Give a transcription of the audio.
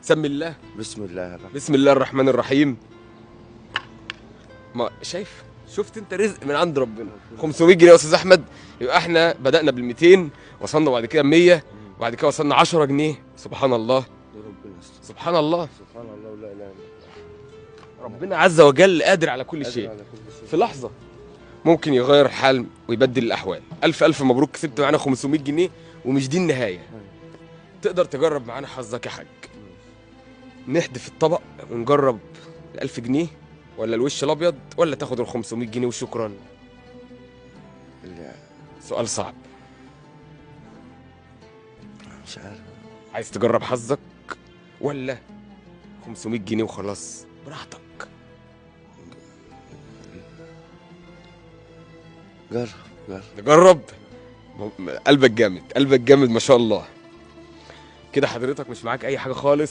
سمي الله. بسم الله الرحمن. بسم الله الرحمن الرحيم. ما شفت انت رزق من عند ربنا. 500 جنيه يا استاذ احمد. يبقى احنا بدأنا بال 200 وصلنا بعد كده 100 وبعد كده وصلنا 10 جنيه. سبحان الله. ربنا يستر. سبحان الله. سبحان الله ولا اله الا الله. ربنا عز وجل قادر على كل قادر شيء. على كل شيء. في لحظة ممكن يغير الحال ويبدل الأحوال. ألف ألف مبروك، كسبت معانا 500 جنيه ومش دي النهاية. تقدر تجرب معانا حظك يا حاج. نحدف الطبق ونجرب ال1000 جنيه ولا الوش الأبيض ولا تاخد ال 500 جنيه وشكرا. لا، سؤال صعب. مش عارف. عايز تجرب حظك ولا 500 جنيه وخلاص؟ براحتك. جرب جرب. نجرب. قلبك جامد، قلبك جامد ما شاء الله. كده حضرتك مش معاك أي حاجة خالص.